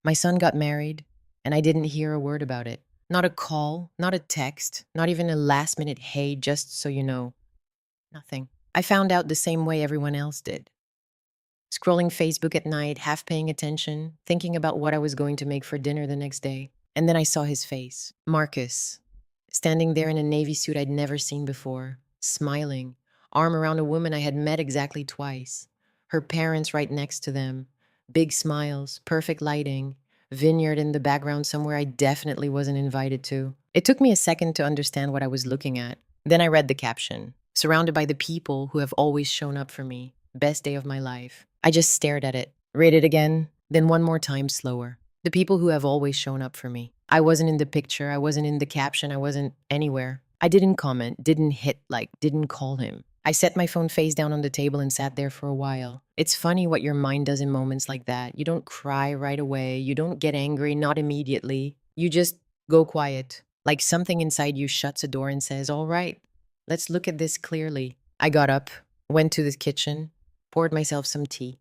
My son got married, and I didn't hear a word about it. Not a call, not a text, not even a last minute hey, just so you know. Nothing. I found out the same way everyone else did. Scrolling Facebook at night, half paying attention, thinking about what I was going to make for dinner the next day. And then I saw his face, Marcus, standing there in a navy suit I'd never seen before, smiling, arm around a woman I had met exactly twice. Her parents right next to them. Big smiles, perfect lighting, vineyard in the background somewhere I definitely wasn't invited to. It took me a second to understand what I was looking at. Then I read the caption, surrounded by the people who have always shown up for me. Best day of my life. I just stared at it, read it again, then one more time slower. The people who have always shown up for me. I wasn't in the picture, I wasn't in the caption, I wasn't anywhere. I didn't comment, didn't hit like, didn't call him. I set my phone face down on the table and sat there for a while. It's funny what your mind does in moments like that. You don't cry right away, you don't get angry, not immediately. You just go quiet. Like something inside you shuts a door and says, all right, let's look at this clearly. I got up, went to the kitchen, poured myself some tea.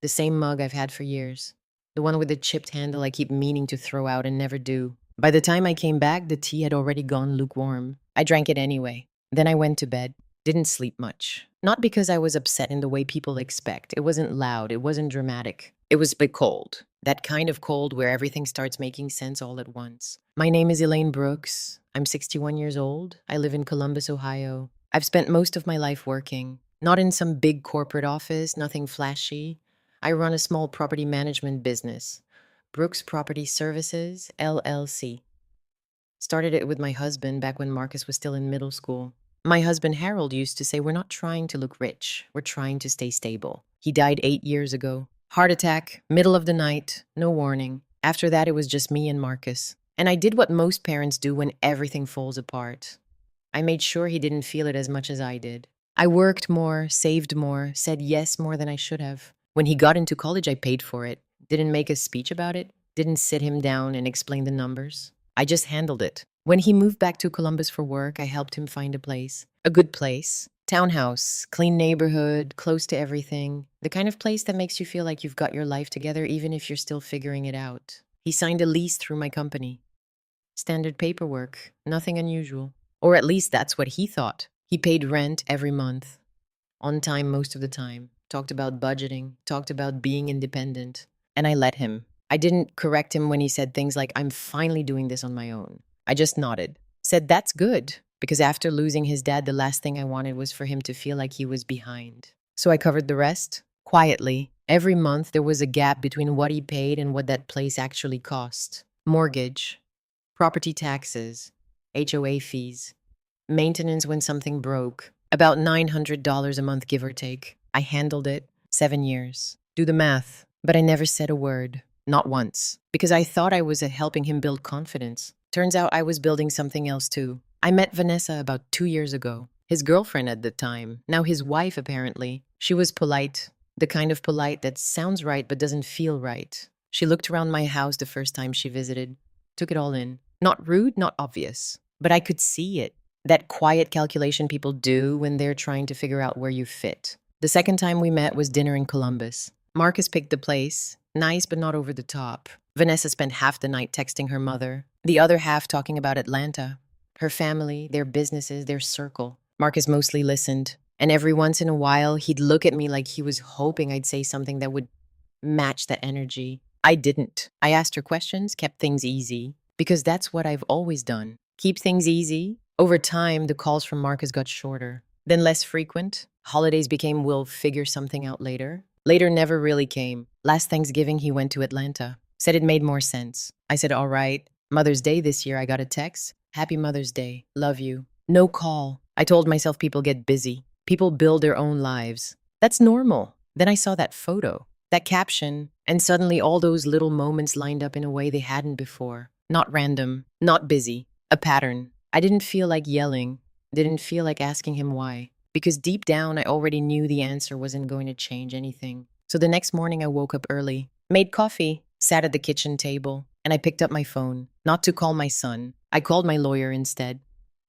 The same mug I've had for years. The one with the chipped handle I keep meaning to throw out and never do. By the time I came back, the tea had already gone lukewarm. I drank it anyway. Then I went to bed. Didn't sleep much. Not because I was upset in the way people expect. It wasn't loud. It wasn't dramatic. It was a bit cold. That kind of cold where everything starts making sense all at once. My name is Elaine Brooks. I'm 61 years old. I live in Columbus, Ohio. I've spent most of my life working. Not in some big corporate office, nothing flashy. I run a small property management business, Brooks Property Services, LLC. Started it with my husband back when Marcus was still in middle school. My husband Harold used to say, we're not trying to look rich, we're trying to stay stable. He died 8 years ago. Heart attack, middle of the night, no warning. After that, it was just me and Marcus. And I did what most parents do when everything falls apart. I made sure he didn't feel it as much as I did. I worked more, saved more, said yes more than I should have. When he got into college, I paid for it. Didn't make a speech about it. Didn't sit him down and explain the numbers. I just handled it. When he moved back to Columbus for work, I helped him find a place. A good place. Townhouse, clean neighborhood, close to everything. The kind of place that makes you feel like you've got your life together even if you're still figuring it out. He signed a lease through my company. Standard paperwork, nothing unusual. Or at least that's what he thought. He paid rent every month. On time most of the time. Talked about budgeting, talked about being independent. And I let him. I didn't correct him when he said things like, I'm finally doing this on my own. I just nodded. Said, that's good. Because after losing his dad, the last thing I wanted was for him to feel like he was behind. So I covered the rest, quietly. Every month, there was a gap between what he paid and what that place actually cost. Mortgage, property taxes, HOA fees, maintenance when something broke. About $900 a month, give or take. I handled it. 7 years. Do the math. But I never said a word. Not once. Because I thought I was helping him build confidence. Turns out I was building something else too. I met Vanessa about 2 years ago. His girlfriend at the time. Now his wife, apparently. She was polite. The kind of polite that sounds right but doesn't feel right. She looked around my house the first time she visited. Took it all in. Not rude, not obvious. But I could see it. That quiet calculation people do when they're trying to figure out where you fit. The second time we met was dinner in Columbus. Marcus picked the place. Nice, but not over the top. Vanessa spent half the night texting her mother. The other half talking about Atlanta. Her family, their businesses, their circle. Marcus mostly listened. And every once in a while, he'd look at me like he was hoping I'd say something that would match that energy. I didn't. I asked her questions, kept things easy. Because that's what I've always done. Keep things easy. Over time, the calls from Marcus got shorter. Then less frequent. Holidays became we'll figure something out later. Later never really came. Last Thanksgiving, he went to Atlanta. Said it made more sense. I said, all right. Mother's Day this year, I got a text. Happy Mother's Day. Love you. No call. I told myself people get busy. People build their own lives. That's normal. Then I saw that photo, that caption, and suddenly all those little moments lined up in a way they hadn't before. Not random, not busy. A pattern. I didn't feel like yelling. Didn't feel like asking him why. Because deep down, I already knew the answer wasn't going to change anything. So the next morning, I woke up early, made coffee, sat at the kitchen table, and I picked up my phone. Not to call my son. I called my lawyer instead.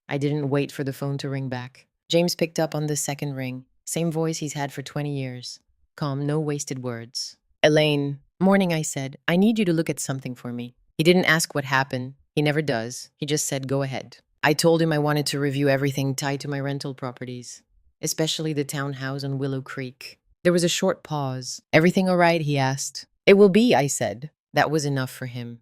I didn't wait for the phone to ring back. James picked up on the second ring. Same voice he's had for 20 years. Calm, no wasted words. Elaine, Morning, I said. I need you to look at something for me. He didn't ask what happened. He never does. He just said, go ahead. I told him I wanted to review everything tied to my rental properties, especially the townhouse on Willow Creek. There was a short pause. Everything all right? He asked. It will be, I said. That was enough for him.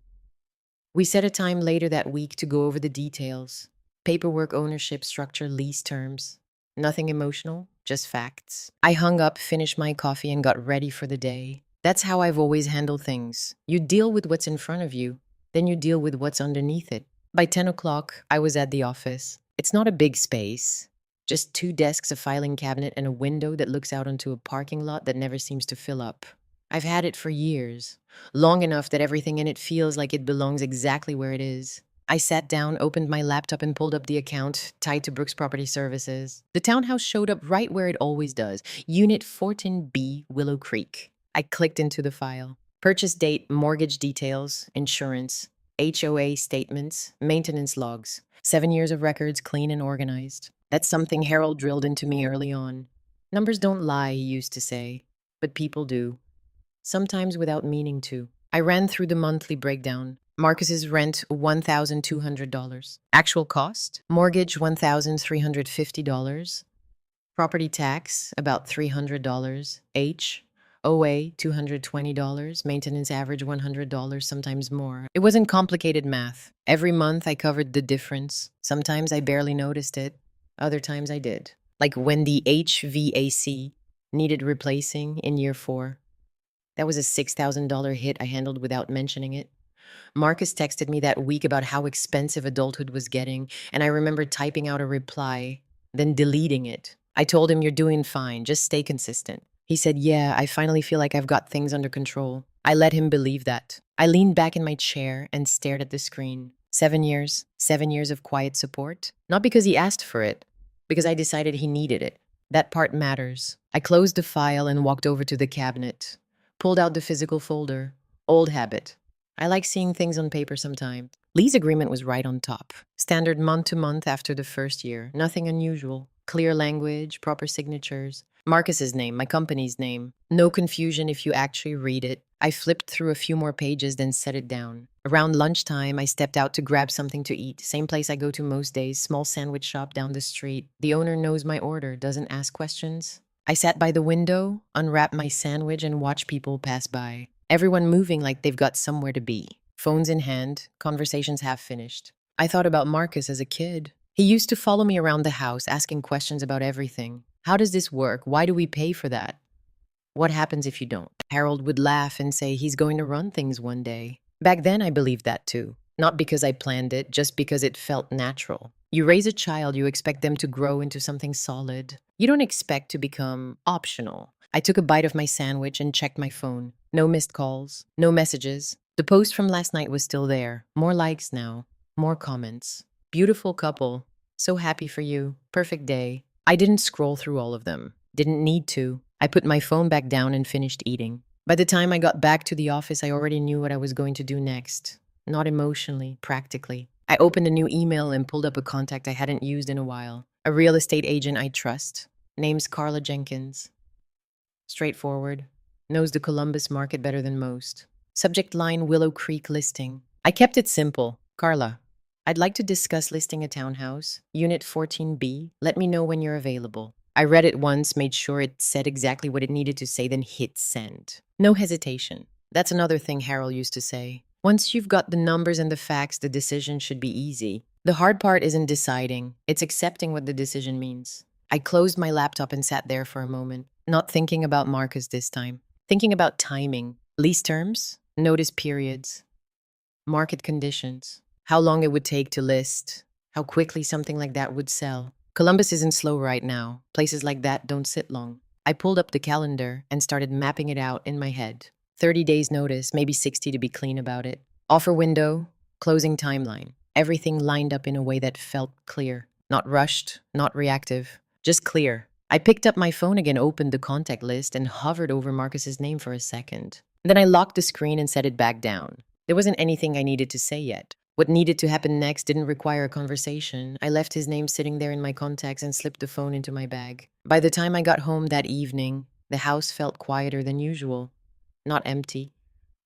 We set a time later that week to go over the details: paperwork, ownership structure, lease terms. Nothing emotional, just facts. I hung up, finished my coffee, and got ready for the day. That's how I've always handled things. You deal with what's in front of you, then you deal with what's underneath it. By 10 o'clock, I was at the office. It's not a big space, just 2 desks, a filing cabinet, and a window that looks out onto a parking lot that never seems to fill up. I've had it for years, long enough that everything in it feels like it belongs exactly where it is. I sat down, opened my laptop, and pulled up the account tied to Brooks Property Services. The townhouse showed up right where it always does: Unit 14B, Willow Creek. I clicked into the file. Purchase date, mortgage details, insurance, HOA statements, maintenance logs. 7 years of records, clean and organized. That's something Harold drilled into me early on. Numbers don't lie, he used to say, but people do. Sometimes without meaning to. I ran through the monthly breakdown. Marcus's rent, $1,200. Actual cost? Mortgage, $1,350. Property tax, about $300. HOA, $220. Maintenance average, $100, sometimes more. It wasn't complicated math. Every month I covered the difference. Sometimes I barely noticed it. Other times I did. Like when the HVAC needed replacing in year 4. That was a $6,000 hit I handled without mentioning it. Marcus texted me that week about how expensive adulthood was getting, and I remember typing out a reply, then deleting it. I told him, you're doing fine, just stay consistent. He said, yeah, I finally feel like I've got things under control. I let him believe that. I leaned back in my chair and stared at the screen. 7 years, 7 years of quiet support. Not because he asked for it, because I decided he needed it. That part matters. I closed the file and walked over to the cabinet. Pulled out the physical folder. Old habit. I like seeing things on paper sometimes. Lease agreement was right on top. Standard month to month after the first year. Nothing unusual. Clear language, proper signatures. Marcus's name, my company's name. No confusion if you actually read it. I flipped through a few more pages, then set it down. Around lunchtime, I stepped out to grab something to eat. Same place I go to most days, small sandwich shop down the street. The owner knows my order, doesn't ask questions. I sat by the window, unwrapped my sandwich, and watched people pass by. Everyone moving like they've got somewhere to be. Phones in hand, conversations half finished. I thought about Marcus as a kid. He used to follow me around the house, asking questions about everything. How does this work? Why do we pay for that? What happens if you don't? Harold would laugh and say he's going to run things one day. Back then, I believed that too. Not because I planned it, just because it felt natural. You raise a child, you expect them to grow into something solid. You don't expect to become optional. I took a bite of my sandwich and checked my phone. No missed calls, no messages. The post from last night was still there. More likes now, more comments. Beautiful couple. So happy for you. Perfect day. I didn't scroll through all of them. Didn't need to. I put my phone back down and finished eating. By the time I got back to the office, I already knew what I was going to do next. Not emotionally, practically. I opened a new email and pulled up a contact I hadn't used in a while. A real estate agent I trust. Name's Carla Jenkins. Straightforward. Knows the Columbus market better than most. Subject line, Willow Creek listing. I kept it simple. Carla, I'd like to discuss listing a townhouse. Unit 14B. Let me know when you're available. I read it once, made sure it said exactly what it needed to say, then hit send. No hesitation. That's another thing Harold used to say. Once you've got the numbers and the facts, the decision should be easy. The hard part isn't deciding. It's accepting what the decision means. I closed my laptop and sat there for a moment, not thinking about Marcus this time. Thinking about timing. Lease terms, notice periods, market conditions, how long it would take to list, how quickly something like that would sell. Columbus isn't slow right now. Places like that don't sit long. I pulled up the calendar and started mapping it out in my head. 30 days notice, maybe 60 to be clean about it. Offer window, closing timeline. Everything lined up in a way that felt clear. Not rushed, not reactive, just clear. I picked up my phone again, opened the contact list, and hovered over Marcus's name for a second. Then I locked the screen and set it back down. There wasn't anything I needed to say yet. What needed to happen next didn't require a conversation. I left his name sitting there in my contacts and slipped the phone into my bag. By the time I got home that evening, the house felt quieter than usual. Not empty,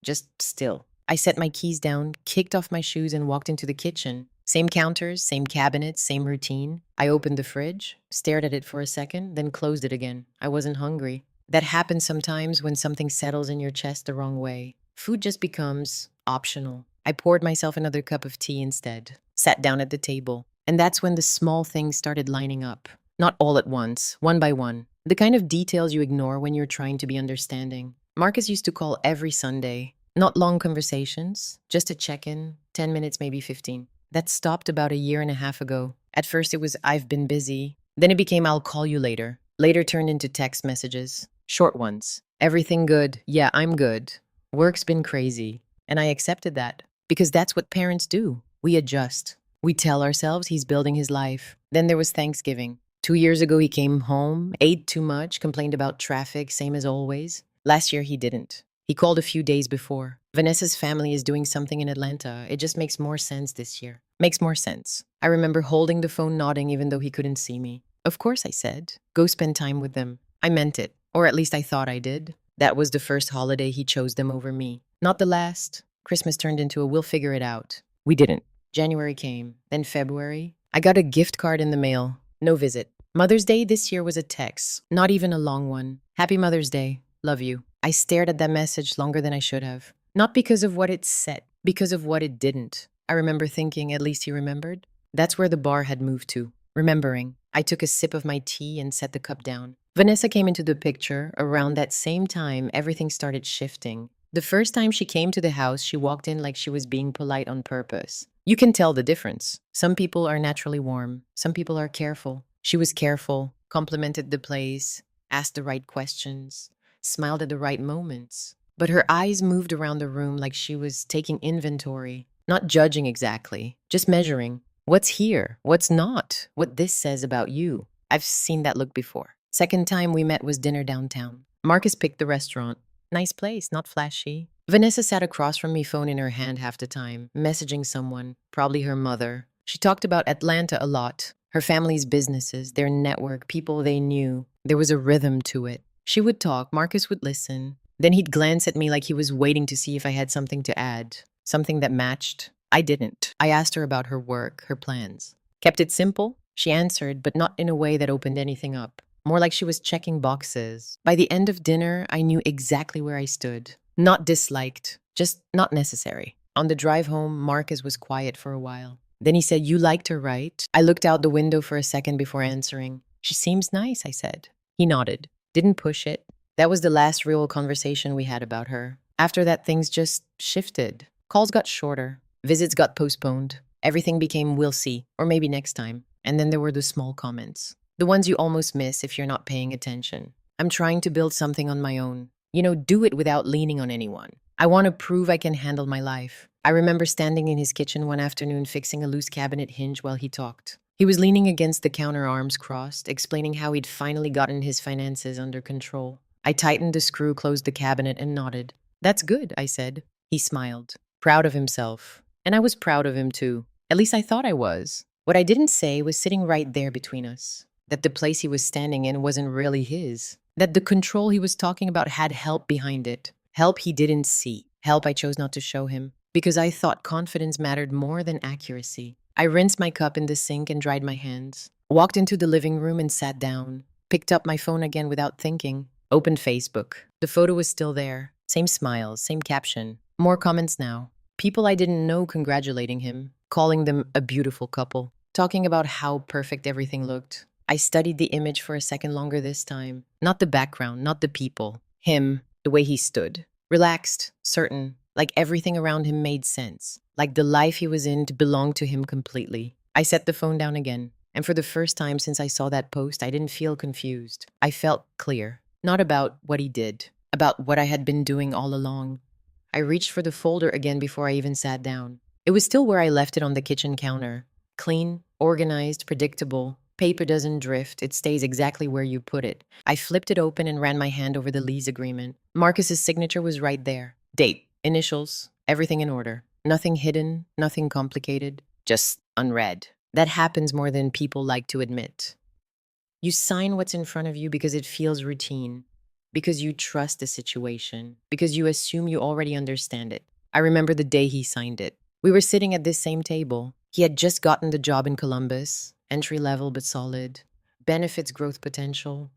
just still. I set my keys down, kicked off my shoes, and walked into the kitchen. Same counters, same cabinets, same routine. I opened the fridge, stared at it for a second, then closed it again. I wasn't hungry. That happens sometimes when something settles in your chest the wrong way. Food just becomes optional. I poured myself another cup of tea instead, sat down at the table, and that's when the small things started lining up. Not all at once, one by one. The kind of details you ignore when you're trying to be understanding. Marcus used to call every Sunday. Not long conversations, just a check-in, 10 minutes, maybe 15. That stopped about a year and a half ago. At first it was, I've been busy. Then it became, I'll call you later. Later turned into text messages, short ones. Everything good? Yeah, I'm good. Work's been crazy. And I accepted that. Because that's what parents do. We adjust. We tell ourselves he's building his life. Then there was Thanksgiving. 2 years ago he came home, ate too much, complained about traffic, same as always. Last year he didn't. He called a few days before. Vanessa's family is doing something in Atlanta. It just makes more sense this year. Makes more sense. I remember holding the phone nodding even though he couldn't see me. Of course, I said. Go spend time with them. I meant it. Or at least I thought I did. That was the first holiday he chose them over me. Not the last. Christmas turned into a we'll figure it out. We didn't. January came. Then February. I got a gift card in the mail. No visit. Mother's Day this year was a text. Not even a long one. Happy Mother's Day. Love you. I stared at that message longer than I should have. Not because of what it said, because of what it didn't. I remember thinking, at least he remembered. That's where the bar had moved to. Remembering. I took a sip of my tea and set the cup down. Vanessa came into the picture. Around that same time, everything started shifting. The first time she came to the house, she walked in like she was being polite on purpose. You can tell the difference. Some people are naturally warm. Some people are careful. She was careful, complimented the place, asked the right questions, smiled at the right moments. But her eyes moved around the room like she was taking inventory, not judging exactly, just measuring. What's here? What's not? What this says about you. I've seen that look before. Second time we met was dinner downtown. Marcus picked the restaurant. Nice place, not flashy. Vanessa sat across from me, phone in her hand half the time, messaging someone, probably her mother. She talked about Atlanta a lot. Her family's businesses, their network, people they knew. There was a rhythm to it. She would talk, Marcus would listen. Then he'd glance at me like he was waiting to see if I had something to add, something that matched. I didn't. I asked her about her work, her plans. Kept it simple? She answered, but not in a way that opened anything up. More like she was checking boxes. By the end of dinner, I knew exactly where I stood. Not disliked, just not necessary. On the drive home, Marcus was quiet for a while. Then he said, you liked her, right? I looked out the window for a second before answering. She seems nice, I said. He nodded. Didn't push it. That was the last real conversation we had about her. After that, things just shifted. Calls got shorter. Visits got postponed. Everything became we'll see, or maybe next time. And then there were the small comments. The ones you almost miss if you're not paying attention. I'm trying to build something on my own. Do it without leaning on anyone. I want to prove I can handle my life. I remember standing in his kitchen one afternoon fixing a loose cabinet hinge while he talked. He was leaning against the counter, arms crossed, explaining how he'd finally gotten his finances under control. I tightened the screw, closed the cabinet, and nodded. That's good, I said. He smiled, proud of himself. And I was proud of him too. At least I thought I was. What I didn't say was sitting right there between us. That the place he was standing in wasn't really his. That the control he was talking about had help behind it. Help he didn't see. Help I chose not to show him. Because I thought confidence mattered more than accuracy. I rinsed my cup in the sink and dried my hands. Walked into the living room and sat down. Picked up my phone again without thinking. Opened Facebook. The photo was still there. Same smiles, same caption. More comments now. People I didn't know congratulating him. Calling them a beautiful couple. Talking about how perfect everything looked. I studied the image for a second longer this time. Not the background, not the people. Him, the way he stood. Relaxed, certain, like everything around him made sense. Like the life he was in belonged to him completely. I set the phone down again. And for the first time since I saw that post, I didn't feel confused. I felt clear. Not about what he did. About what I had been doing all along. I reached for the folder again before I even sat down. It was still where I left it on the kitchen counter. Clean, organized, predictable. Paper doesn't drift. It stays exactly where you put it. I flipped it open and ran my hand over the lease agreement. Marcus's signature was right there. Date, initials, everything in order. Nothing hidden, nothing complicated, just unread. That happens more than people like to admit. You sign what's in front of you because it feels routine, because you trust the situation, because you assume you already understand it. I remember the day he signed it. We were sitting at this same table. He had just gotten the job in Columbus, entry level but solid, benefits, growth potential,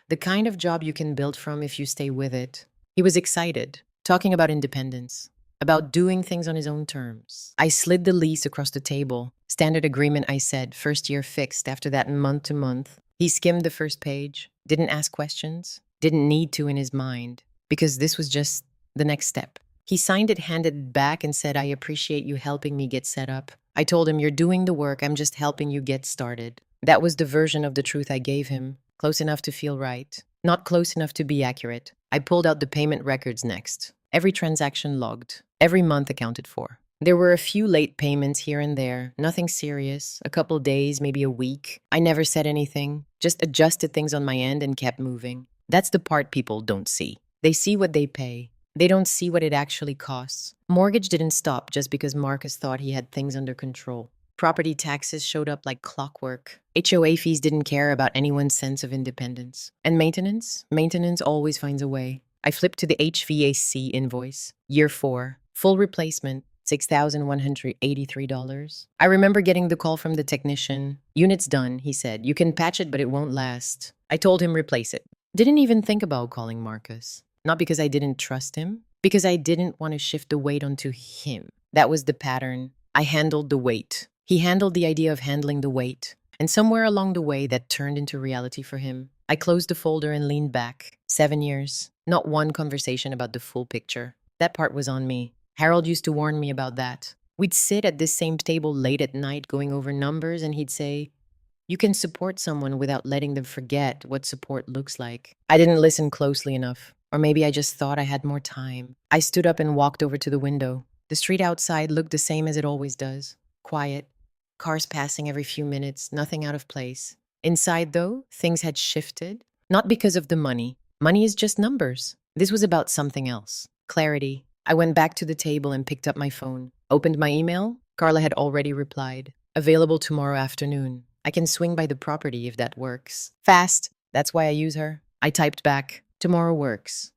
the kind of job you can build from if you stay with it. He was excited, talking about independence, about doing things on his own terms. I slid the lease across the table. Standard agreement, I said, first year fixed, after that month to month. He skimmed the first page, didn't ask questions, didn't need to in his mind, because this was just the next step. He signed it, handed it back, and said, I appreciate you helping me get set up. I told him, you're doing the work, I'm just helping you get started. That was the version of the truth I gave him, close enough to feel right, not close enough to be accurate. I pulled out the payment records next. Every transaction logged, every month accounted for. There were a few late payments here and there, nothing serious, a couple days, maybe a week. I never said anything, just adjusted things on my end and kept moving. That's the part people don't see. They see what they pay. They don't see what it actually costs. Mortgage didn't stop just because Marcus thought he had things under control. Property taxes showed up like clockwork. HOA fees didn't care about anyone's sense of independence. And maintenance? Maintenance always finds a way. I flipped to the HVAC invoice. Year 4. Full replacement. $6,183. I remember getting the call from the technician. Unit's done, he said. You can patch it, but it won't last. I told him replace it. Didn't even think about calling Marcus. Not because I didn't trust him, because I didn't want to shift the weight onto him. That was the pattern. I handled the weight. He handled the idea of handling the weight. And somewhere along the way, that turned into reality for him. I closed the folder and leaned back. 7 years. Not one conversation about the full picture. That part was on me. Harold used to warn me about that. We'd sit at this same table late at night going over numbers, and he'd say, you can support someone without letting them forget what support looks like. I didn't listen closely enough. Or maybe I just thought I had more time. I stood up and walked over to the window. The street outside looked the same as it always does. Quiet. Cars passing every few minutes, nothing out of place. Inside, though, things had shifted. Not because of the money. Money is just numbers. This was about something else. Clarity. I went back to the table and picked up my phone. Opened my email. Carla had already replied. Available tomorrow afternoon. I can swing by the property if that works. Fast. That's why I use her. I typed back. Tomorrow works.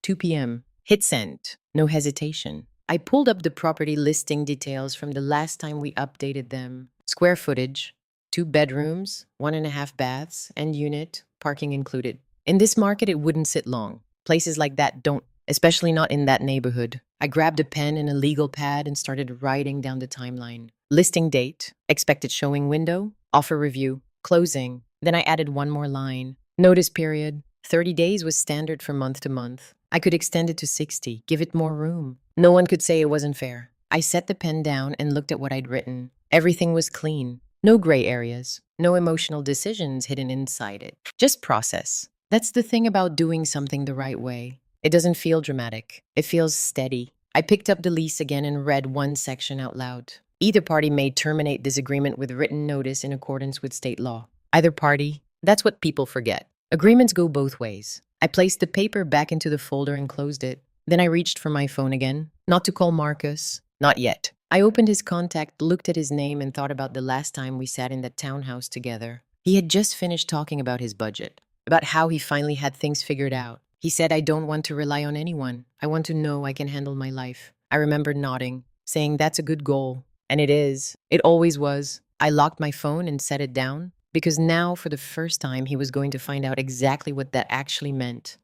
2 p.m. Hit send. No hesitation. I pulled up the property listing details from the last time we updated them. Square footage, 2 bedrooms, 1.5 baths, and unit, parking included. In this market, it wouldn't sit long. Places like that don't, especially not in that neighborhood. I grabbed a pen and a legal pad and started writing down the timeline. Listing date, expected showing window, offer review, closing. Then I added one more line. Notice period. 30 days was standard for month to month. I could extend it to 60, give it more room. No one could say it wasn't fair. I set the pen down and looked at what I'd written. Everything was clean. No gray areas. No emotional decisions hidden inside it. Just process. That's the thing about doing something the right way. It doesn't feel dramatic. It feels steady. I picked up the lease again and read one section out loud. Either party may terminate this agreement with written notice in accordance with state law. Either party. That's what people forget. Agreements go both ways. I placed the paper back into the folder and closed it. Then I reached for my phone again. Not to call Marcus. Not yet. I opened his contact, looked at his name, and thought about the last time we sat in that townhouse together. He had just finished talking about his budget, about how he finally had things figured out. He said, I don't want to rely on anyone. I want to know I can handle my life. I remember nodding, saying that's a good goal. And it is. It always was. I locked my phone and set it down, because now, for the first time, he was going to find out exactly what that actually meant.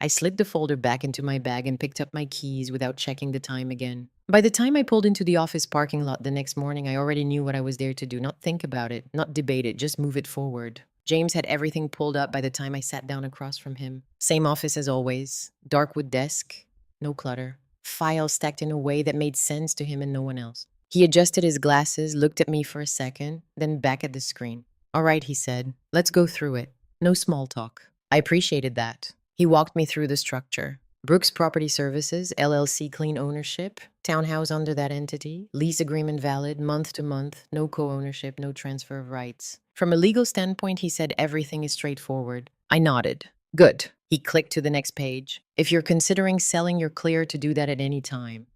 I slid the folder back into my bag and picked up my keys without checking the time again. By the time I pulled into the office parking lot the next morning, I already knew what I was there to do. Not think about it, not debate it, just move it forward. James had everything pulled up by the time I sat down across from him. Same office as always. Dark wood desk, no clutter. Files stacked in a way that made sense to him and no one else. He adjusted his glasses, looked at me for a second, then back at the screen. All right, he said. Let's go through it. No small talk. I appreciated that. He walked me through the structure. Brooks Property Services, LLC, clean ownership, townhouse under that entity, lease agreement valid, month to month, no co-ownership, no transfer of rights. From a legal standpoint, he said everything is straightforward. I nodded. Good. He clicked to the next page. If you're considering selling, you're clear to do that at any time.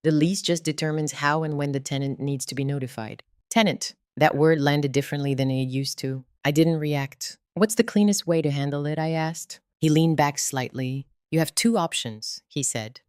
The lease just determines how and when the tenant needs to be notified. Tenant. That word landed differently than it used to. I didn't react. What's the cleanest way to handle it, I asked. He leaned back slightly. You have two options, he said.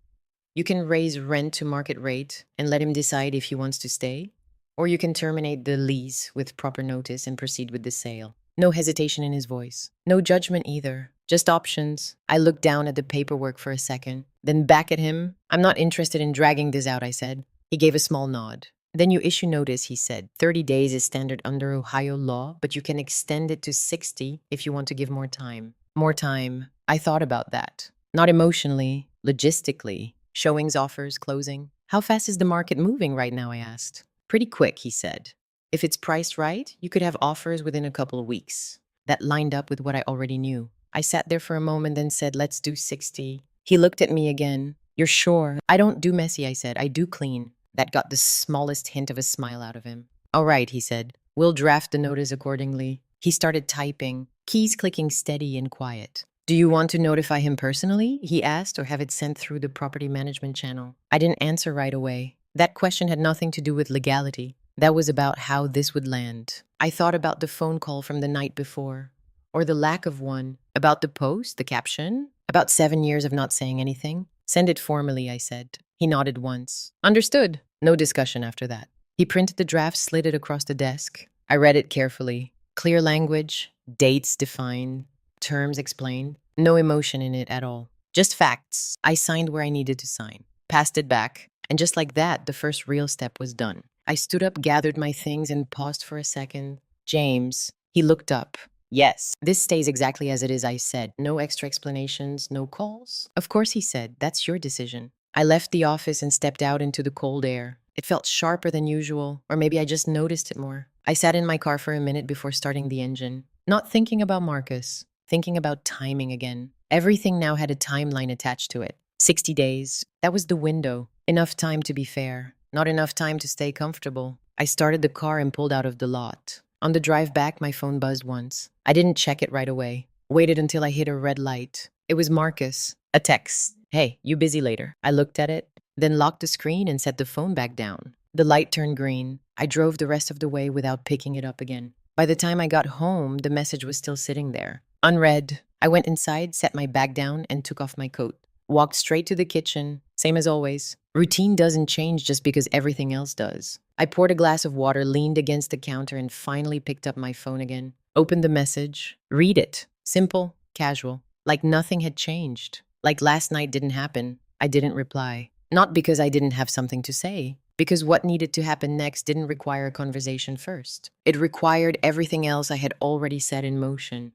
You can raise rent to market rate and let him decide if he wants to stay, or you can terminate the lease with proper notice and proceed with the sale. No hesitation in his voice. No judgment either. Just options. I looked down at the paperwork for a second, then back at him. I'm not interested in dragging this out, I said. He gave a small nod. Then you issue notice, he said. 30 days is standard under Ohio law, but you can extend it to 60 if you want to give more time. More time. I thought about that. Not emotionally, logistically. Showings, offers, closing. How fast is the market moving right now, I asked. Pretty quick, he said. If it's priced right, you could have offers within a couple of weeks. That lined up with what I already knew. I sat there for a moment, then said, let's do 60. He looked at me again. You're sure? I don't do messy, I said. I do clean. That got the smallest hint of a smile out of him. All right, he said. We'll draft the notice accordingly. He started typing, keys clicking steady and quiet. Do you want to notify him personally? He asked, or have it sent through the property management channel? I didn't answer right away. That question had nothing to do with legality. That was about how this would land. I thought about the phone call from the night before, or the lack of one, about the post, the caption, about 7 years of not saying anything. Send it formally, I said. He nodded once. Understood. No discussion after that. He printed the draft, slid it across the desk. I read it carefully. Clear language, dates defined, terms explained. No emotion in it at all. Just facts. I signed where I needed to sign. Passed it back. And just like that, the first real step was done. I stood up, gathered my things, and paused for a second. James. He looked up. Yes, this stays exactly as it is, I said. No extra explanations, no calls. Of course, he said. That's your decision. I left the office and stepped out into the cold air. It felt sharper than usual, or maybe I just noticed it more. I sat in my car for a minute before starting the engine. Not thinking about Marcus. Thinking about timing again. Everything now had a timeline attached to it. 60 days. That was the window. Enough time to be fair. Not enough time to stay comfortable. I started the car and pulled out of the lot. On the drive back, my phone buzzed once. I didn't check it right away. Waited until I hit a red light. It was Marcus. A text. Hey, you busy later? I looked at it, then locked the screen and set the phone back down. The light turned green. I drove the rest of the way without picking it up again. By the time I got home, the message was still sitting there. Unread. I went inside, set my bag down, and took off my coat. Walked straight to the kitchen, same as always. Routine doesn't change just because everything else does. I poured a glass of water, leaned against the counter, and finally picked up my phone again. Opened the message. Read it. Simple, casual. Like nothing had changed. Like last night didn't happen. I didn't reply. Not because I didn't have something to say. Because what needed to happen next didn't require a conversation first. It required everything else I had already set in motion.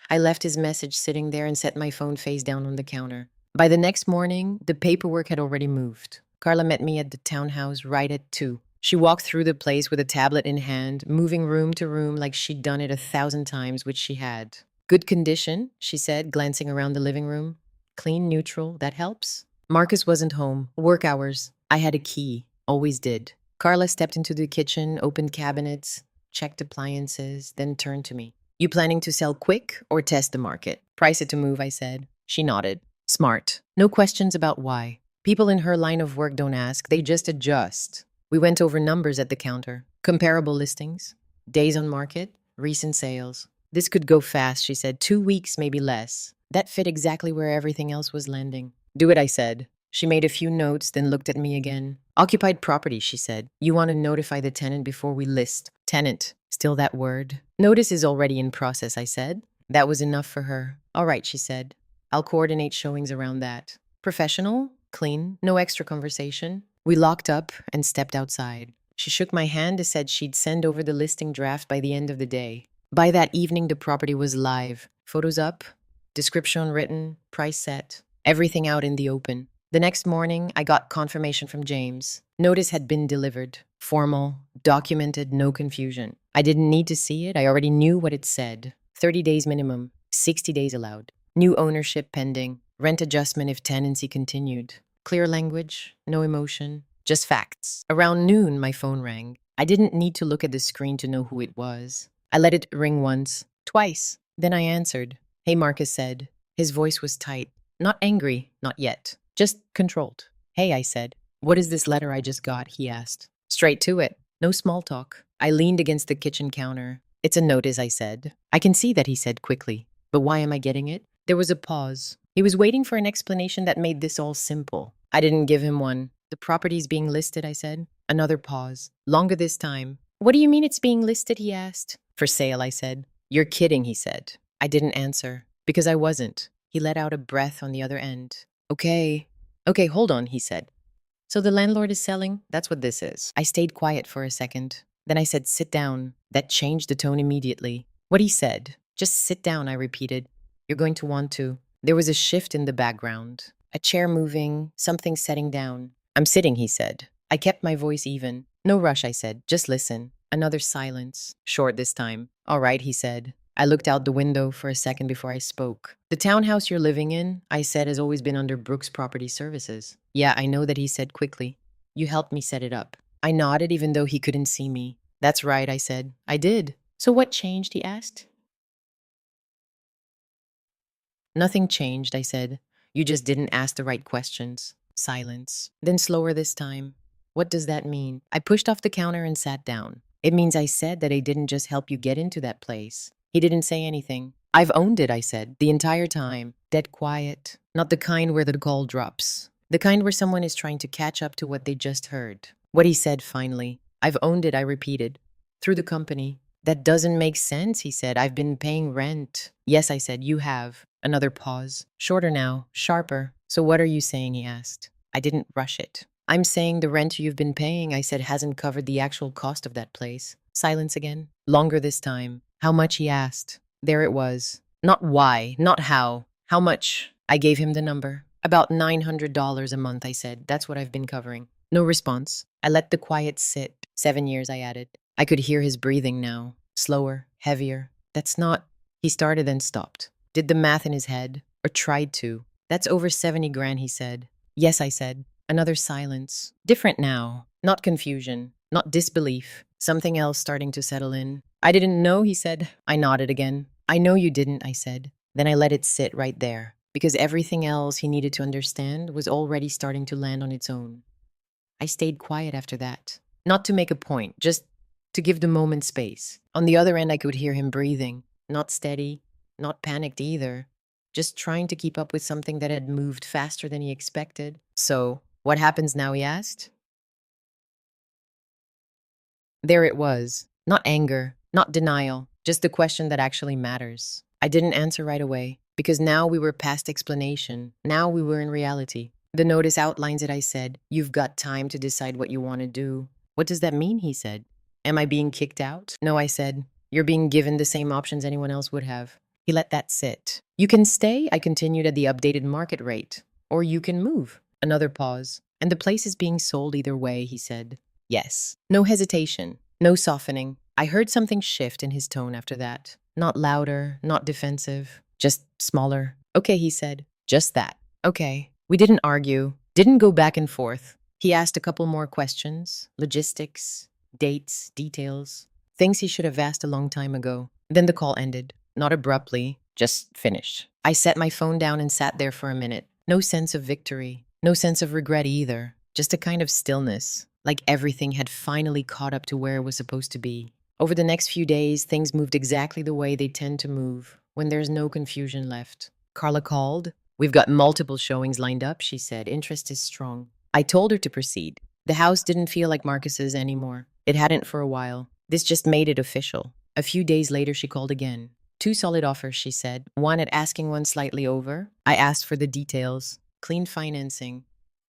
I left his message sitting there and set my phone face down on the counter. By the next morning, the paperwork had already moved. Carla met me at the townhouse right at 2. She walked through the place with a tablet in hand, moving room to room like she'd done it 1,000 times, which she had. Good condition, she said, glancing around the living room. Clean, neutral, that helps. Marcus wasn't home. Work hours. I had a key. Always did. Carla stepped into the kitchen, opened cabinets, checked appliances, then turned to me. You planning to sell quick or test the market? Price it to move, I said. She nodded. Smart. No questions about why. People in her line of work don't ask, they just adjust. We went over numbers at the counter. Comparable listings, days on market, recent sales. This could go fast, she said. 2 weeks, maybe less. That fit exactly where everything else was landing. Do it, I said. She made a few notes, then looked at me again. Occupied property, she said. You want to notify the tenant before we list. Tenant. Still that word. Notice is already in process, I said. That was enough for her. All right, she said. I'll coordinate showings around that. Professional, clean, no extra conversation. We locked up and stepped outside. She shook my hand and said she'd send over the listing draft by the end of the day. By that evening, the property was live. Photos up, description written, price set, everything out in the open. The next morning, I got confirmation from James. Notice had been delivered. Formal, documented, no confusion. I didn't need to see it. I already knew what it said. 30 days minimum, 60 days allowed. New ownership pending. Rent adjustment if tenancy continued. Clear language, no emotion, just facts. Around noon, my phone rang. I didn't need to look at the screen to know who it was. I let it ring once, twice. Then I answered. Hey, Marcus said. His voice was tight. Not angry, not yet. Just controlled. Hey, I said. What is this letter I just got? He asked. Straight to it. No small talk. I leaned against the kitchen counter. It's a notice, I said. I can see that, he said quickly. But why am I getting it? There was a pause. He was waiting for an explanation that made this all simple. I didn't give him one. The property's being listed, I said. Another pause. Longer this time. What do you mean it's being listed? He asked. For sale, I said. You're kidding, he said. I didn't answer. Because I wasn't. He let out a breath on the other end. Okay. Okay, hold on, he said. So the landlord is selling? That's what this is. I stayed quiet for a second. Then I said, sit down. That changed the tone immediately. What he said. Just sit down, I repeated. You're going to want to. There was a shift in the background. A chair moving, something setting down. I'm sitting, he said. I kept my voice even. No rush, I said. Just listen. Another silence. Short this time. All right, he said. I looked out the window for a second before I spoke. The townhouse you're living in, I said, has always been under Brooks Property Services. Yeah, I know that, he said quickly. You helped me set it up. I nodded even though he couldn't see me. That's right, I said. I did. So what changed, he asked. Nothing changed, I said. You just didn't ask the right questions. Silence. Then slower this time. What does that mean? I pushed off the counter and sat down. It means I said that I didn't just help you get into that place. He didn't say anything. I've owned it, I said, the entire time. Dead quiet. Not the kind where the call drops. The kind where someone is trying to catch up to what they just heard. What he said finally. I've owned it, I repeated. Through the company. That doesn't make sense, he said. I've been paying rent. Yes, I said, you have. Another pause. Shorter now, sharper. So what are you saying, he asked. I didn't rush it. I'm saying the rent you've been paying, I said, hasn't covered the actual cost of that place. Silence again. Longer this time. How much, he asked. There it was. Not why, not how. How much? I gave him the number. About $900 a month, I said. That's what I've been covering. No response. I let the quiet sit. 7 years, I added. I could hear his breathing now. Slower, heavier. That's not... He started and stopped. Did the math in his head, or tried to. That's over 70 grand, he said. Yes, I said. Another silence. Different now. Not confusion. Not disbelief. Something else starting to settle in. I didn't know, he said. I nodded again. I know you didn't, I said. Then I let it sit right there, because everything else he needed to understand was already starting to land on its own. I stayed quiet after that. Not to make a point, just to give the moment space. On the other end, I could hear him breathing. Not steady. Not panicked either, just trying to keep up with something that had moved faster than he expected. So, what happens now, he asked? There it was. Not anger, not denial, just the question that actually matters. I didn't answer right away, because now we were past explanation. Now we were in reality. The notice outlines it, I said. You've got time to decide what you want to do. What does that mean, he said. Am I being kicked out? No, I said. You're being given the same options anyone else would have. He let that sit. You can stay, I continued, at the updated market rate. Or you can move. Another pause. And the place is being sold either way, he said. Yes. No hesitation. No softening. I heard something shift in his tone after that. Not louder, not defensive. Just smaller. Okay, he said. Just that. Okay. We didn't argue. Didn't go back and forth. He asked a couple more questions. Logistics, dates, details. Things he should have asked a long time ago. Then the call ended. Not abruptly, just finished. I set my phone down and sat there for a minute. No sense of victory. No sense of regret either. Just a kind of stillness, like everything had finally caught up to where it was supposed to be. Over the next few days, things moved exactly the way they tend to move, when there's no confusion left. Carla called. We've got multiple showings lined up, she said. Interest is strong. I told her to proceed. The house didn't feel like Marcus's anymore. It hadn't for a while. This just made it official. A few days later, she called again. 2 solid offers, she said. One at asking, one slightly over. I asked for the details. Clean financing.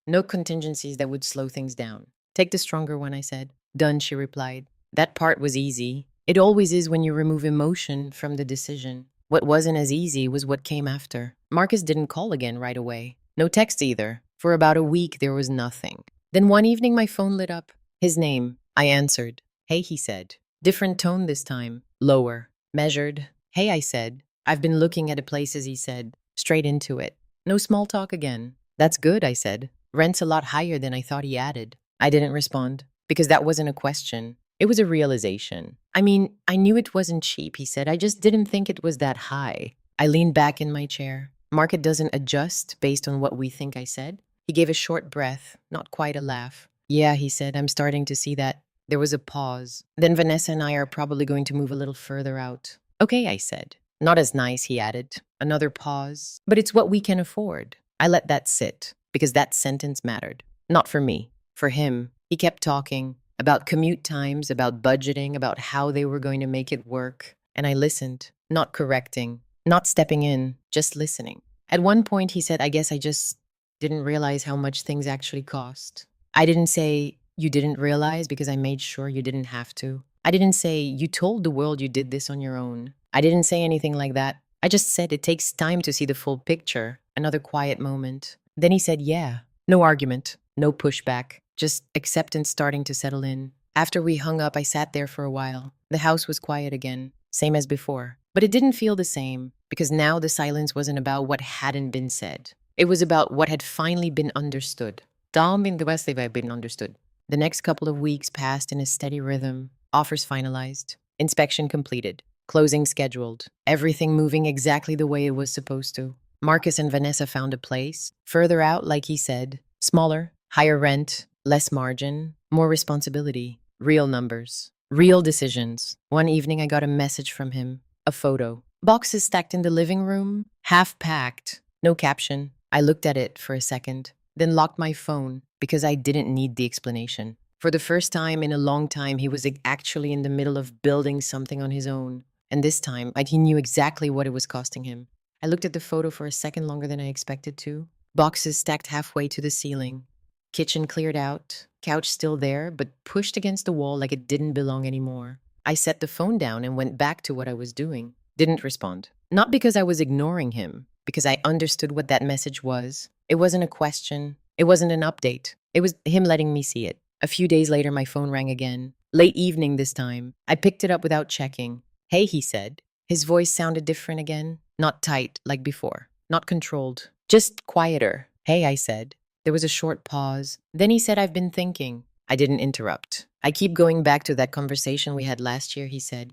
No contingencies that would slow things down. Take the stronger one, I said. Done, she replied. That part was easy. It always is when you remove emotion from the decision. What wasn't as easy was what came after. Marcus didn't call again right away. No text either. For about a week, there was nothing. Then one evening, my phone lit up. His name. I answered. Hey, he said. Different tone this time. Lower. Measured. Hey, I said. I've been looking at the places, he said. Straight into it. No small talk again. That's good, I said. Rent's a lot higher than I thought, he added. I didn't respond, because that wasn't a question. It was a realization. I mean, I knew it wasn't cheap, he said. I just didn't think it was that high. I leaned back in my chair. Market doesn't adjust based on what we think, I said. He gave a short breath, not quite a laugh. Yeah, he said, I'm starting to see that. There was a pause. Then Vanessa and I are probably going to move a little further out. Okay, I said. Not as nice, he added. Another pause. But it's what we can afford. I let that sit because that sentence mattered. Not for me, for him. He kept talking about commute times, about budgeting, about how they were going to make it work. And I listened, not correcting, not stepping in, just listening. At one point, he said, I guess I just didn't realize how much things actually cost. I didn't say, you didn't realize because I made sure you didn't have to. I didn't say, you told the world you did this on your own. I didn't say anything like that. I just said it takes time to see the full picture. Another quiet moment. Then he said, yeah. No argument, no pushback, just acceptance starting to settle in. After we hung up, I sat there for a while. The house was quiet again, same as before. But it didn't feel the same because now the silence wasn't about what hadn't been said. It was about what had finally been understood. Daalmin gewestelijk been understood. The next couple of weeks passed in a steady rhythm. Offers finalized. Inspection completed. Closing scheduled. Everything moving exactly the way it was supposed to. Marcus and Vanessa found a place. Further out, like he said. Smaller, higher rent, less margin, more responsibility. Real numbers. Real decisions. One evening I got a message from him. A photo. Boxes stacked in the living room. Half packed. No caption. I looked at it for a second. Then locked my phone because I didn't need the explanation. For the first time in a long time, he was actually in the middle of building something on his own. And this time, he knew exactly what it was costing him. I looked at the photo for a second longer than I expected to. Boxes stacked halfway to the ceiling. Kitchen cleared out. Couch still there, but pushed against the wall like it didn't belong anymore. I set the phone down and went back to what I was doing. Didn't respond. Not because I was ignoring him, because I understood what that message was. It wasn't a question. It wasn't an update. It was him letting me see it. A few days later, my phone rang again. Late evening this time. I picked it up without checking. Hey, he said. His voice sounded different again. Not tight like before. Not controlled. Just quieter. Hey, I said. There was a short pause. Then he said, I've been thinking. I didn't interrupt. I keep going back to that conversation we had last year, he said.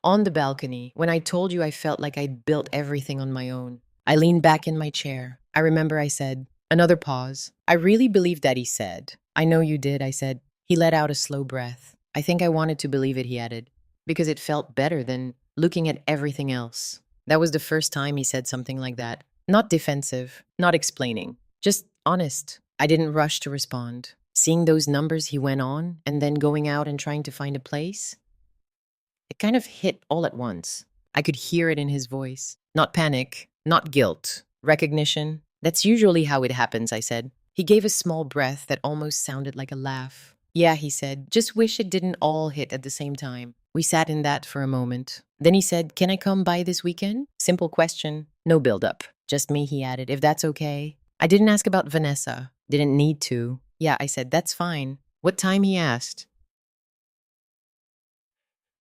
On the balcony, when I told you I felt like I'd built everything on my own. I leaned back in my chair. I remember I said, another pause. I really believed that, he said. I know you did, I said. He let out a slow breath. I think I wanted to believe it, he added, because it felt better than looking at everything else. That was the first time he said something like that. Not defensive, not explaining, just honest. I didn't rush to respond. Seeing those numbers, he went on, and then going out and trying to find a place. It kind of hit all at once. I could hear it in his voice. Not panic, not guilt, recognition. That's usually how it happens, I said. He gave a small breath that almost sounded like a laugh. Yeah, he said, just wish it didn't all hit at the same time. We sat in that for a moment. Then he said, can I come by this weekend? Simple question, no build-up. Just me, he added, if that's okay. I didn't ask about Vanessa. Didn't need to. Yeah, I said, that's fine. What time, he asked.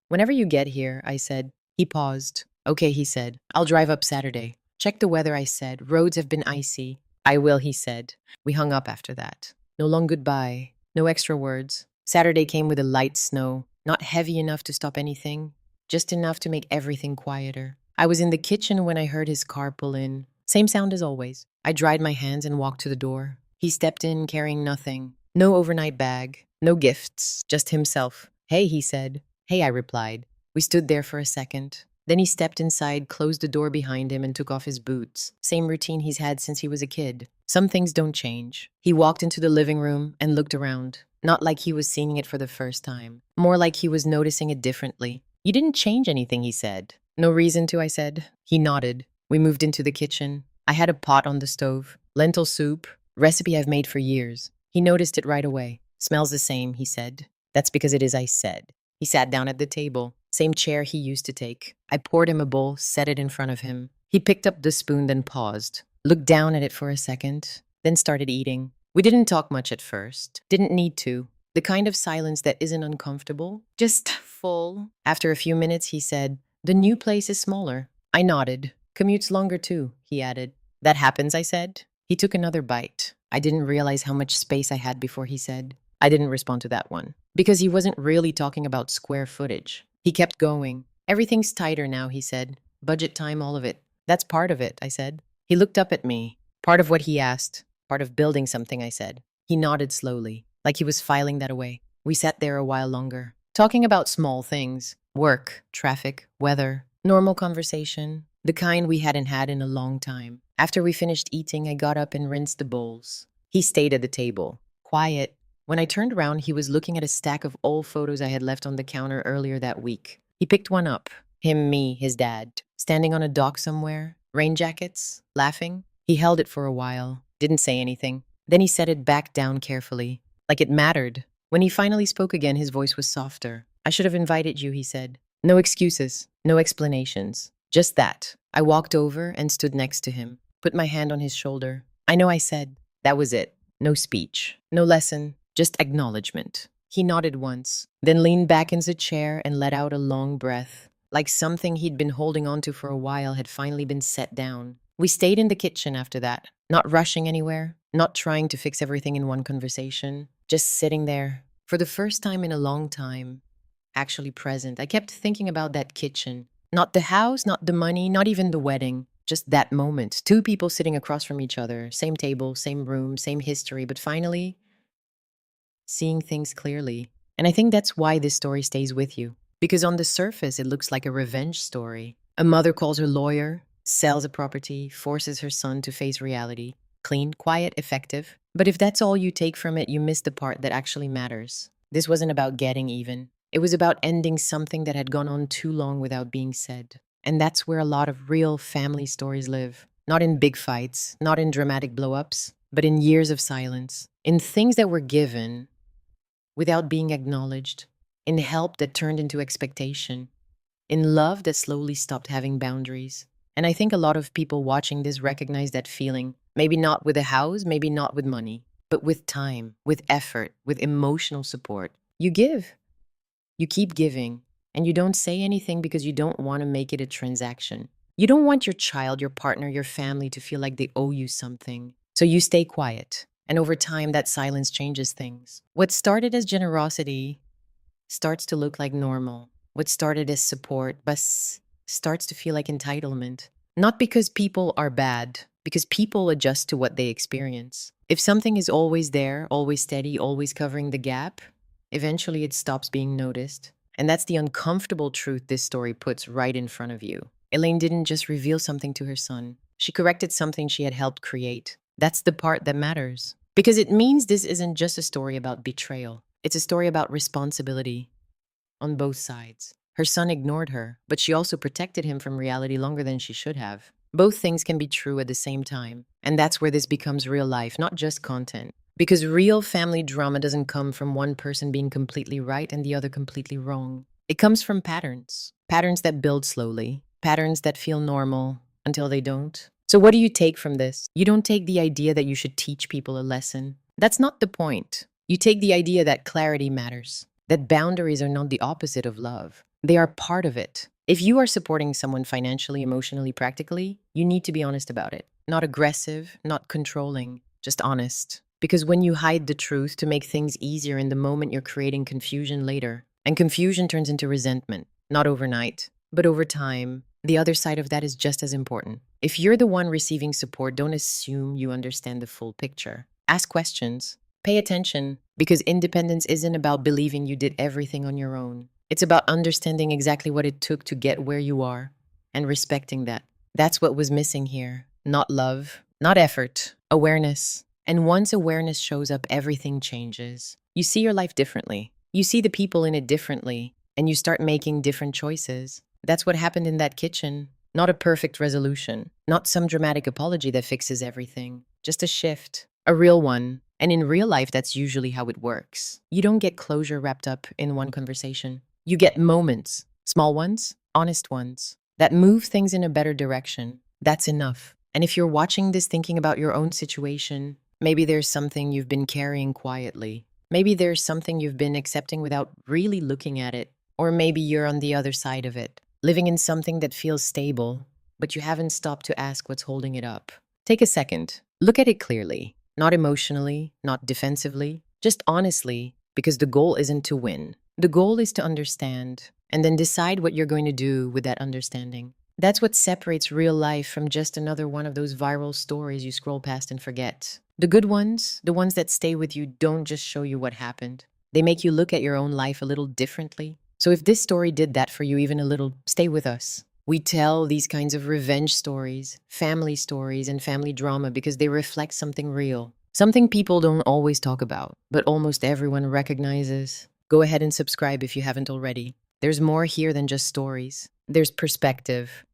Whenever you get here, I said. He paused. Okay, he said. I'll drive up Saturday. Check the weather, I said. Roads have been icy. I will, he said. We hung up after that. No long goodbye. No extra words. Saturday came with a light snow. Not heavy enough to stop anything. Just enough to make everything quieter. I was in the kitchen when I heard his car pull in. Same sound as always. I dried my hands and walked to the door. He stepped in carrying nothing. No overnight bag. No gifts. Just himself. Hey, he said. Hey, I replied. We stood there for a second. Then he stepped inside, closed the door behind him, and took off his boots. Same routine he's had since he was a kid. Some things don't change. He walked into the living room and looked around. Not like he was seeing it for the first time. More like he was noticing it differently. You didn't change anything, he said. No reason to, I said. He nodded. We moved into the kitchen. I had a pot on the stove. Lentil soup. Recipe I've made for years. He noticed it right away. Smells the same, he said. That's because it is, I said. He sat down at the table. Same chair he used to take. I poured him a bowl, set it in front of him. He picked up the spoon, then paused. Looked down at it for a second, then started eating. We didn't talk much at first. Didn't need to. The kind of silence that isn't uncomfortable. Just full. After a few minutes, he said, the new place is smaller. I nodded. Commute's longer too, he added. That happens, I said. He took another bite. I didn't realize how much space I had before he said. I didn't respond to that one. Because he wasn't really talking about square footage. He kept going. Everything's tighter now, he said. Budget time, all of it. That's part of it, I said. He looked up at me. Part of what he asked. Part of building something, I said. He nodded slowly, like he was filing that away. We sat there a while longer, talking about small things. Work, traffic, weather, normal conversation. The kind we hadn't had in a long time. After we finished eating, I got up and rinsed the bowls. He stayed at the table, quiet. When I turned around, he was looking at a stack of old photos I had left on the counter earlier that week. He picked one up. Him, me, his dad, standing on a dock somewhere, rain jackets, laughing. He held it for a while, didn't say anything. Then he set it back down carefully, like it mattered. When he finally spoke again, his voice was softer. I should have invited you, he said. No excuses, no explanations. Just that. I walked over and stood next to him, put my hand on his shoulder. I know I said. That was it. No speech, no lesson, just acknowledgement. He nodded once, then leaned back in the chair and let out a long breath, like something he'd been holding onto for a while had finally been set down. We stayed in the kitchen after that, not rushing anywhere, not trying to fix everything in one conversation, just sitting there. For the first time in a long time, actually present, I kept thinking about that kitchen. Not the house, not the money, not even the wedding. Just that moment. Two people sitting across from each other, same table, same room, same history, but finally seeing things clearly. And I think that's why this story stays with you. Because on the surface, it looks like a revenge story. A mother calls her lawyer, sells a property, forces her son to face reality. Clean, quiet, effective. But if that's all you take from it, you miss the part that actually matters. This wasn't about getting even. It was about ending something that had gone on too long without being said. And that's where a lot of real family stories live. Not in big fights, not in dramatic blow-ups, but in years of silence. In things that were given without being acknowledged. In help that turned into expectation. In love that slowly stopped having boundaries. And I think a lot of people watching this recognize that feeling. Maybe not with a house, maybe not with money, but with time, with effort, with emotional support. You give. You keep giving, and you don't say anything because you don't want to make it a transaction. You don't want your child, your partner, your family to feel like they owe you something. So you stay quiet, and over time, that silence changes things. What started as generosity starts to look like normal. What started as support starts to feel like entitlement. Not because people are bad, because people adjust to what they experience. If something is always there, always steady, always covering the gap, eventually it stops being noticed. And that's the uncomfortable truth this story puts right in front of you. Elaine didn't just reveal something to her son. She corrected something she had helped create. That's the part that matters. Because it means this isn't just a story about betrayal. It's a story about responsibility on both sides. Her son ignored her, but she also protected him from reality longer than she should have. Both things can be true at the same time. And that's where this becomes real life, not just content. Because real family drama doesn't come from one person being completely right and the other completely wrong. It comes from patterns. Patterns that build slowly. Patterns that feel normal until they don't. So what do you take from this? You don't take the idea that you should teach people a lesson. That's not the point. You take the idea that clarity matters. That boundaries are not the opposite of love. They are part of it. If you are supporting someone financially, emotionally, practically, you need to be honest about it. Not aggressive, not controlling, just honest. Because when you hide the truth to make things easier in the moment, you're creating confusion later. And confusion turns into resentment, not overnight, but over time. The other side of that is just as important. If you're the one receiving support, don't assume you understand the full picture. Ask questions. Pay attention, because independence isn't about believing you did everything on your own. It's about understanding exactly what it took to get where you are and respecting that. That's what was missing here. Not love, not effort, awareness. And once awareness shows up, everything changes. You see your life differently. You see the people in it differently, and you start making different choices. That's what happened in that kitchen. Not a perfect resolution, not some dramatic apology that fixes everything. Just a shift, a real one. And in real life, that's usually how it works. You don't get closure wrapped up in one conversation. You get moments, small ones, honest ones, that move things in a better direction. That's enough. And if you're watching this thinking about your own situation, maybe there's something you've been carrying quietly. Maybe there's something you've been accepting without really looking at it. Or maybe you're on the other side of it, living in something that feels stable, but you haven't stopped to ask what's holding it up. Take a second. Look at it clearly. Not emotionally, not defensively, just honestly, because the goal isn't to win. The goal is to understand, and then decide what you're going to do with that understanding. That's what separates real life from just another one of those viral stories you scroll past and forget. The good ones, the ones that stay with you, don't just show you what happened. They make you look at your own life a little differently. So if this story did that for you even a little, stay with us. We tell these kinds of revenge stories, and family drama because they reflect something real, something people don't always talk about, but almost everyone recognizes. Go ahead and subscribe if you haven't already. There's more here than just stories. There's perspective,